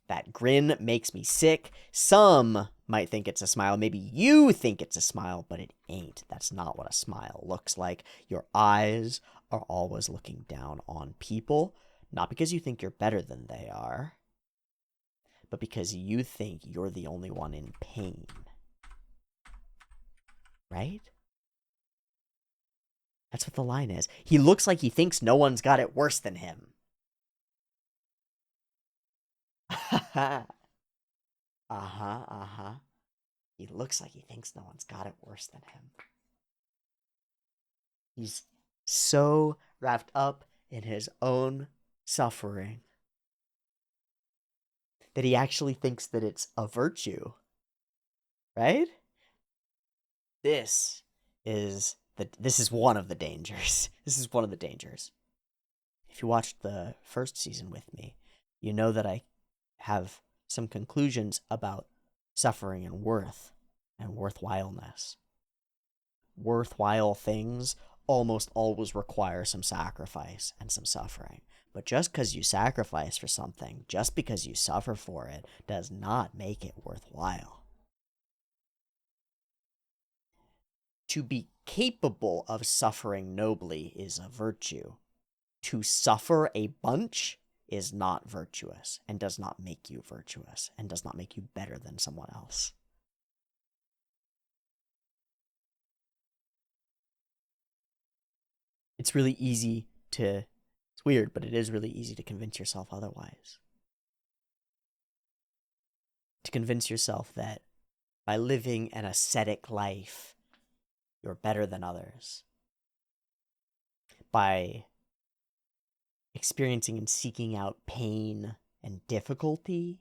That grin makes me sick. Some might think it's a smile. Maybe you think it's a smile, but it ain't. That's not what a smile looks like. Your eyes are always looking down on people, not because you think you're better than they are, but because you think you're the only one in pain. Right? That's what the line is. He looks like he thinks no one's got it worse than him. Uh-huh, uh-huh. He looks like he thinks no one's got it worse than him. He's so wrapped up in his own suffering that he actually thinks that it's a virtue. Right? This is one of the dangers. This is one of the dangers. If you watched the first season with me, you know that I have some conclusions about suffering and worth and worthwhileness. Worthwhile things almost always require some sacrifice and some suffering. But just because you sacrifice for something, just because you suffer for it, does not make it worthwhile. To be capable of suffering nobly is a virtue. To suffer a bunch is not virtuous and does not make you virtuous and does not make you better than someone else. It's really easy to, it's weird, but it is really easy to convince yourself otherwise. To convince yourself that by living an ascetic life, you're better than others. By experiencing and seeking out pain and difficulty,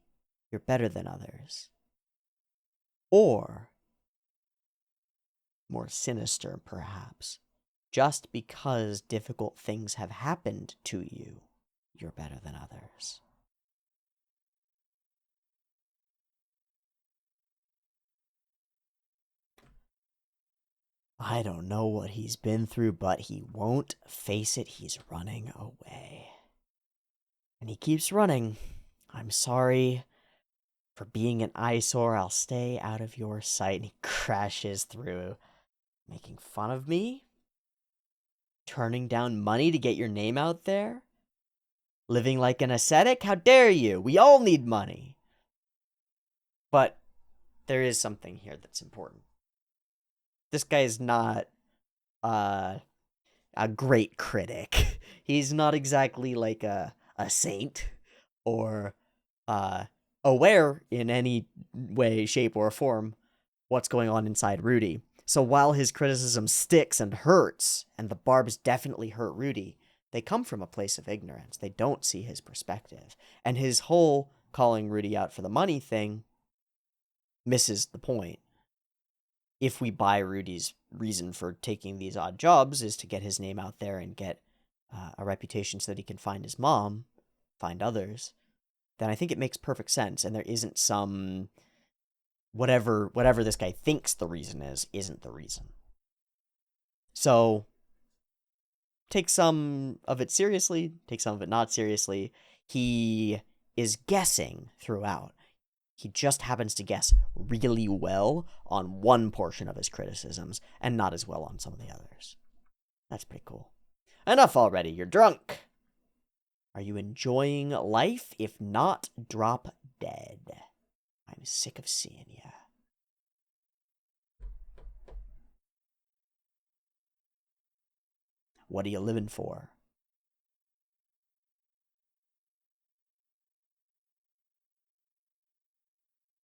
you're better than others. Or, more sinister perhaps, just because difficult things have happened to you, you're better than others. I don't know what he's been through, but he won't face it. He's running away. And he keeps running. I'm sorry for being an eyesore. I'll stay out of your sight. And he crashes through, making fun of me? Turning down money to get your name out there? Living like an ascetic? How dare you? We all need money. But there is something here that's important. This guy is not a great critic. He's not exactly like a saint or aware in any way, shape, or form what's going on inside Rudy. So while his criticism sticks and hurts, and the barbs definitely hurt Rudy, they come from a place of ignorance. They don't see his perspective. And his whole calling Rudy out for the money thing misses the point. If we buy Rudy's reason for taking these odd jobs is to get his name out there and get a reputation so that he can find his mom, find others, then I think it makes perfect sense. And there isn't some whatever this guy thinks the reason is, isn't the reason. So take some of it seriously, take some of it not seriously. He is guessing throughout. He just happens to guess really well on one portion of his criticisms and not as well on some of the others. That's pretty cool. Enough already, you're drunk. Are you enjoying life? If not, drop dead. I'm sick of seeing ya. What are you living for?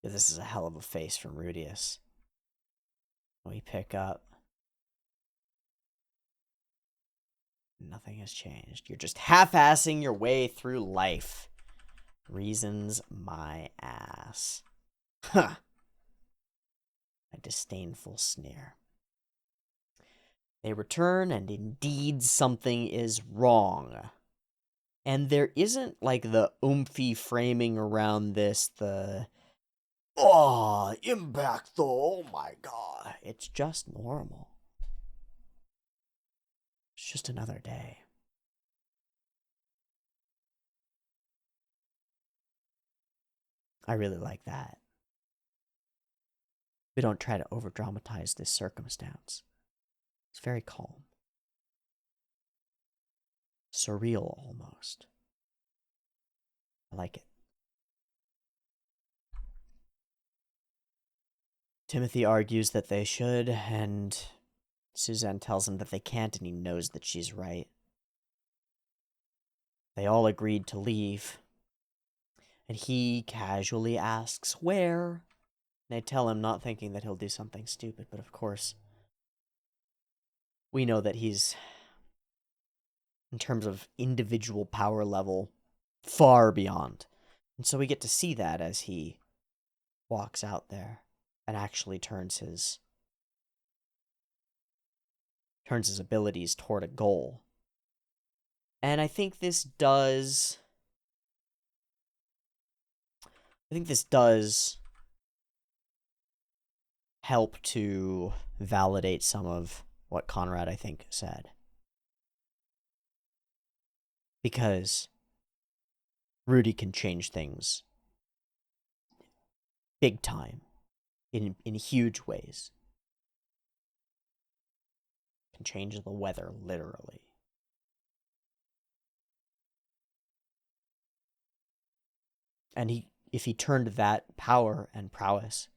This is a hell of a face from Rudius. We pick up. Nothing has changed. You're just half-assing your way through life. Reasons my ass. Huh. A disdainful sneer. They return, and indeed something is wrong. And there isn't like the oomphy framing around this, impact though, oh my god. It's just normal. It's just another day. I really like that. We don't try to over-dramatize this circumstance. It's very calm. Surreal, almost. I like it. Timothy argues that they should, and Suzanne tells him that they can't, and he knows that she's right. They all agreed to leave, and he casually asks where. They tell him, not thinking that he'll do something stupid, but of course, we know that he's, in terms of individual power level, far beyond. And so we get to see that as he walks out there and actually turns his abilities toward a goal. And I think this does help to validate some of what Conrad, I think, said. Because Rudy can change things big time, in huge ways. Can change the weather, literally. And if he turned that power and prowess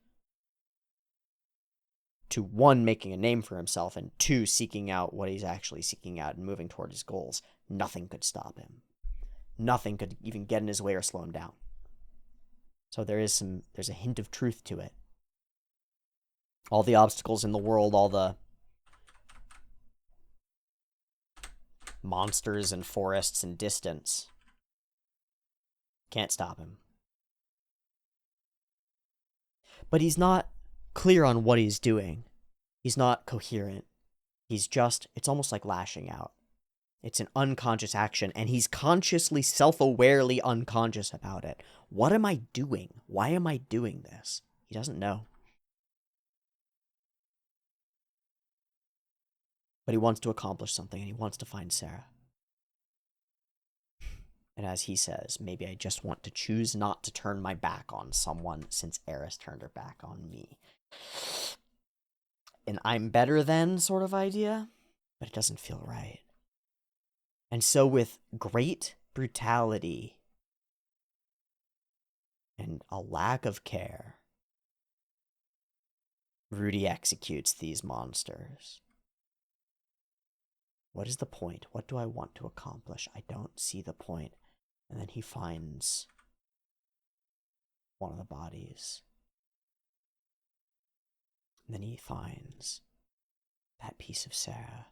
to, one, making a name for himself, and two, seeking out what he's actually seeking out and moving toward his goals, nothing could stop him. Nothing could even get in his way or slow him down. So there's a hint of truth to it. All the obstacles in the world, all the monsters and forests and distance, can't stop him. But he's not clear on what he's doing. He's not coherent. It's almost like lashing out. It's an unconscious action, and he's consciously, self-awarely unconscious about it. What am I doing? Why am I doing this? He doesn't know. But he wants to accomplish something, and he wants to find Sarah. And as he says, maybe I just want to choose not to turn my back on someone since Eris turned her back on me. An I'm better than sort of idea, but it doesn't feel right. And so with great brutality and a lack of care, Rudy executes these monsters. What is the point? What do I want to accomplish? I don't see the point. And then he finds one of the bodies. And then he finds that piece of Sarah.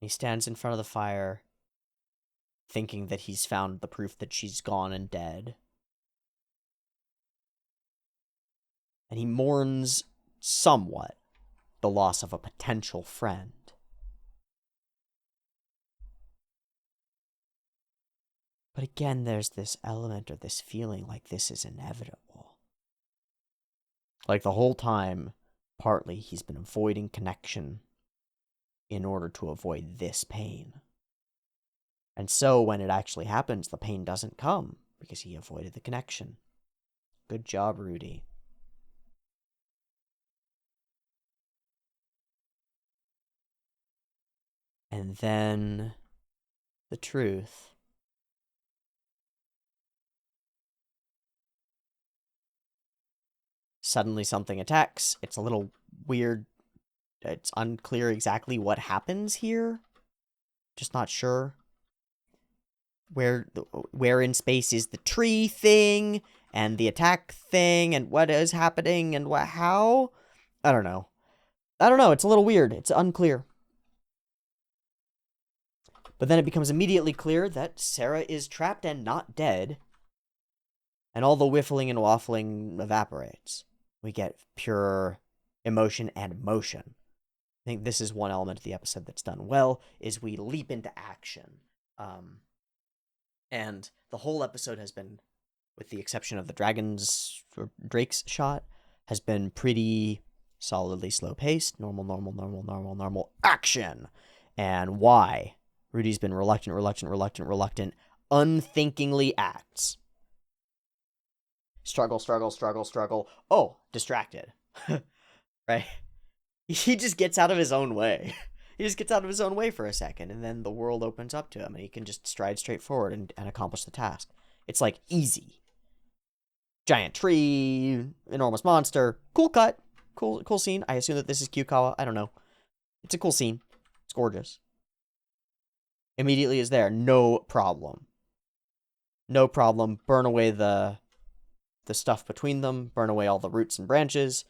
He stands in front of the fire, thinking that he's found the proof that she's gone and dead. And he mourns somewhat the loss of a potential friend. But again, there's this element or this feeling like this is inevitable. Like the whole time, partly he's been avoiding connection in order to avoid this pain. And so when it actually happens, the pain doesn't come because he avoided the connection. Good job, Rudy. And then the truth. Suddenly something attacks. It's a little weird. It's unclear exactly what happens here. Just not sure. Where in space is the tree thing and the attack thing and what is happening and how? I don't know. It's a little weird. It's unclear. But then it becomes immediately clear that Sarah is trapped and not dead. And all the whiffling and waffling evaporates. We get pure emotion and motion. I think this is one element of the episode that's done well, is we leap into action. And the whole episode has been, with the exception of the Drake's shot, has been pretty solidly slow-paced. Normal action. And why? Rudy's been reluctant, unthinkingly acts. Struggle. Oh, distracted. Right? He just gets out of his own way. He just gets out of his own way for a second, and then the world opens up to him, and he can just stride straight forward and accomplish the task. It's like easy. Giant tree, enormous monster. Cool cut. Cool scene. I assume that this is Kyukawa. I don't know. It's a cool scene. It's gorgeous. Immediately is there. No problem. Burn away the stuff between them. Burn away all the roots and branches.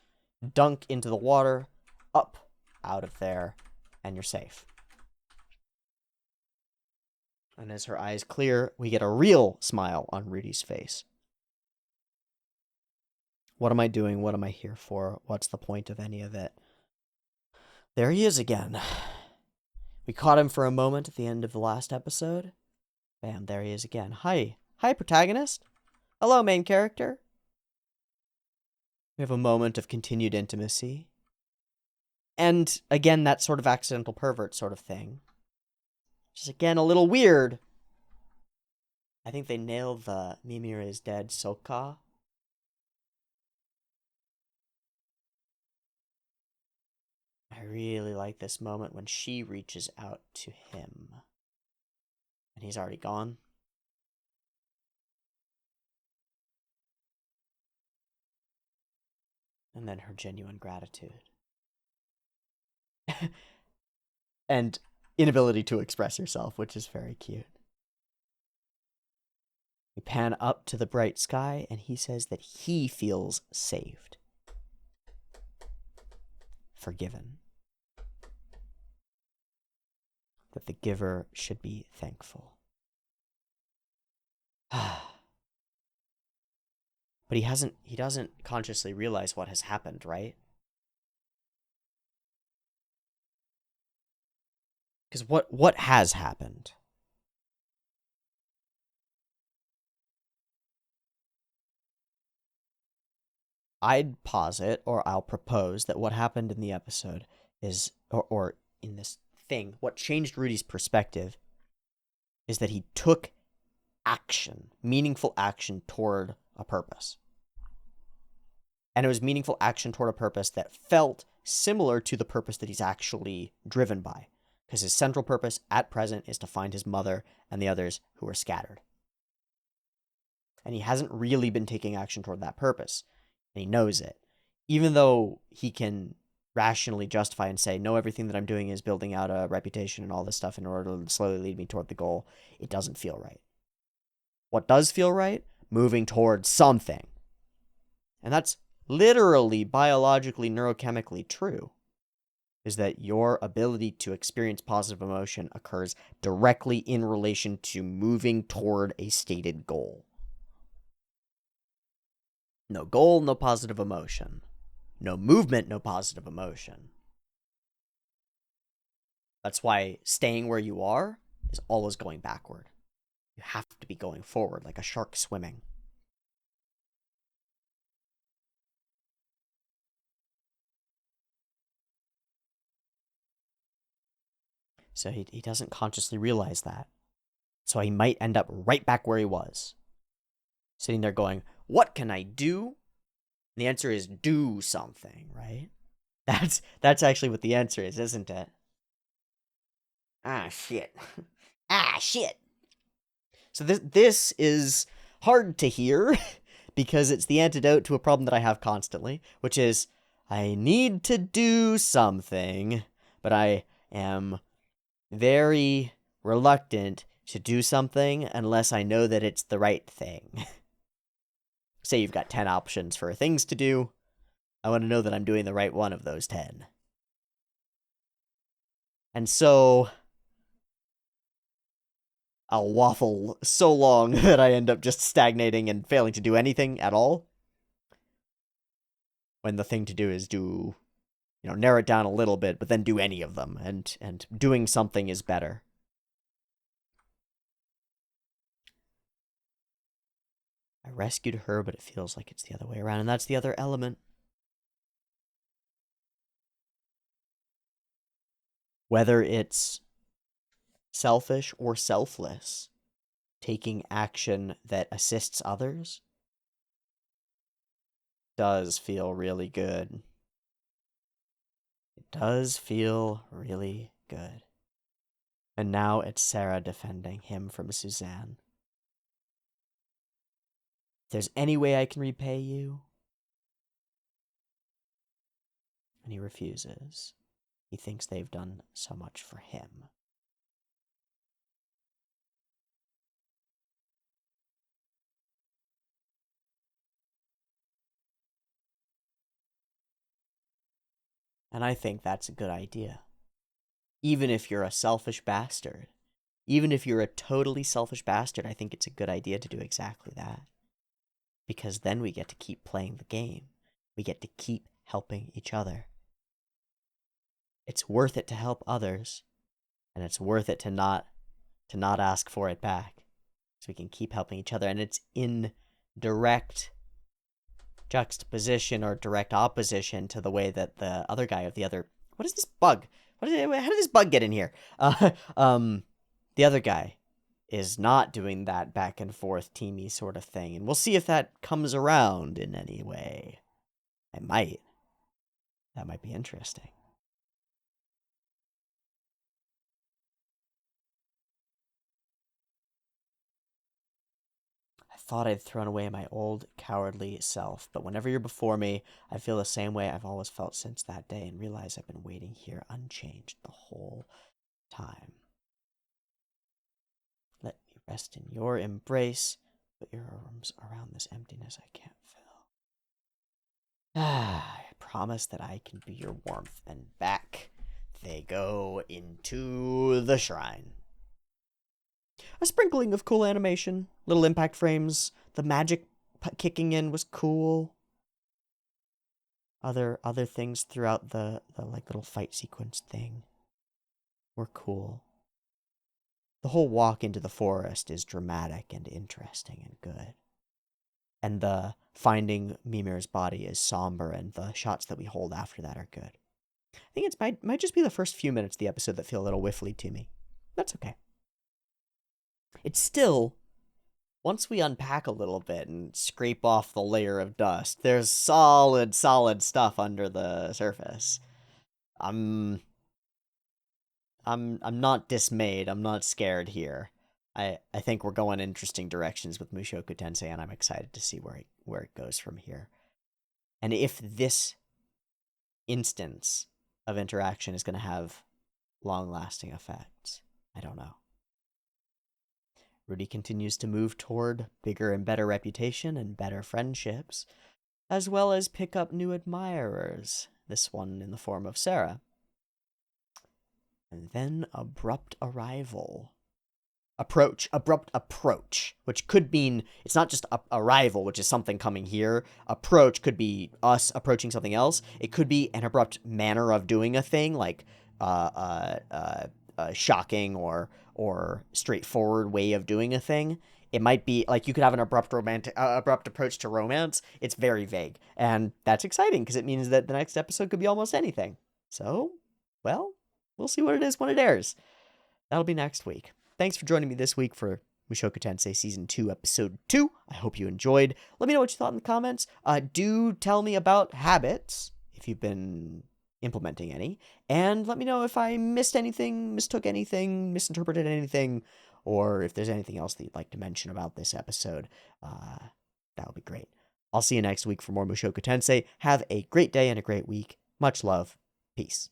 Dunk into the water. Up. Out of there. And you're safe. And as her eyes clear, we get a real smile on Rudy's face. What am I doing? What am I here for? What's the point of any of it? There he is again. We caught him for a moment at the end of the last episode. Bam, there he is again. Hi, protagonist. Hello, main character. We have a moment of continued intimacy. And, again, that sort of accidental pervert sort of thing. Just, again, a little weird. I think they nailed the Mimir is dead Soka. I really like this moment when she reaches out to him. And he's already gone. And then her genuine gratitude. And inability to express herself, which is very cute. We pan up to the bright sky, and he says that he feels saved. Forgiven. That the giver should be thankful. But he doesn't consciously realize what has happened, right? Because what has happened? I'd posit, or I'll propose, that what happened in the episode is, or in this thing, what changed Rudy's perspective is that he took action, meaningful action toward a purpose. And it was meaningful action toward a purpose that felt similar to the purpose that he's actually driven by. Because his central purpose at present is to find his mother and the others who are scattered. And he hasn't really been taking action toward that purpose. And he knows it. Even though he can rationally justify and say, no, everything that I'm doing is building out a reputation and all this stuff in order to slowly lead me toward the goal, it doesn't feel right. What does feel right? Moving towards something. And that's literally biologically, neurochemically true. Is that your ability to experience positive emotion occurs directly in relation to moving toward a stated goal. No goal, no positive emotion. No movement, no positive emotion. That's why staying where you are is always going backward. You have to be going forward like a shark swimming. So he doesn't consciously realize that. So he might end up right back where he was. Sitting there going, what can I do? And the answer is do something, right? That's actually what the answer is, isn't it? Ah, shit. Ah, shit. So this is hard to hear because it's the antidote to a problem that I have constantly, which is I need to do something, but I am very reluctant to do something unless I know that it's the right thing. Say you've got 10 options for things to do. I want to know that I'm doing the right one of those 10. And so I'll waffle so long that I end up just stagnating and failing to do anything at all. When the thing to do is narrow it down a little bit, but then do any of them. And doing something is better. I rescued her, but it feels like it's the other way around, and that's the other element. Whether it's selfish or selfless, taking action that assists others does feel really good. It does feel really good. And now it's Sarah defending him from Suzanne. If there's any way I can repay you. And he refuses. He thinks they've done so much for him. And I think that's a good idea. Even if you're a selfish bastard. Even if you're a totally selfish bastard, I think it's a good idea to do exactly that. Because then we get to keep playing the game. We get to keep helping each other. It's worth it to help others, and it's worth it to not ask for it back. So we can keep helping each other, and it's in direct juxtaposition or direct opposition to the way that the other guy of the other... What is this bug? How did this bug get in here? The other guy is not doing that back and forth teamy sort of thing, and we'll see if that comes around in any way. It might. That might be interesting. I thought I'd thrown away my old cowardly self, but whenever you're before me, I feel the same way I've always felt since that day and realize I've been waiting here unchanged the whole time. Let me rest in your embrace, put your arms around this emptiness I can't fill. I promise that I can be your warmth, and back they go into the shrine. A sprinkling of cool animation, little impact frames, the magic kicking in was cool. Other things throughout the like little fight sequence thing were cool. The whole walk into the forest is dramatic and interesting and good. And the finding Mimir's body is somber, and the shots that we hold after that are good. I think it might just be the first few minutes of the episode that feel a little whiffly to me. That's okay. It's still, once we unpack a little bit and scrape off the layer of dust, there's solid stuff under the surface. I'm I'm not dismayed. I'm not scared here. I think we're going interesting directions with Mushoku Tensei, and I'm excited to see where it goes from here. And if this instance of interaction is going to have long-lasting effects, I don't know. Rudy continues to move toward bigger and better reputation and better friendships, as well as pick up new admirers, this one in the form of Sarah. And then abrupt arrival. Abrupt approach, which could mean it's not just arrival, which is something coming here. Approach could be us approaching something else. It could be an abrupt manner of doing a thing, like shocking or straightforward way of doing a thing. It might be like you could have an abrupt approach to romance. It's very vague, and that's exciting because it means that the next episode could be almost anything. So, well, we'll see what it is when it airs. That'll be next week. Thanks for joining me this week for Mushoku Tensei Season 2, Episode 2. I hope you enjoyed. Let me know what you thought in the comments. Do tell me about habits, if you've been implementing any. And let me know if I missed anything, mistook anything, misinterpreted anything, or if there's anything else that you'd like to mention about this episode. That would be great. I'll see you next week for more Mushoku Tensei. Have a great day and a great week. Much love. Peace.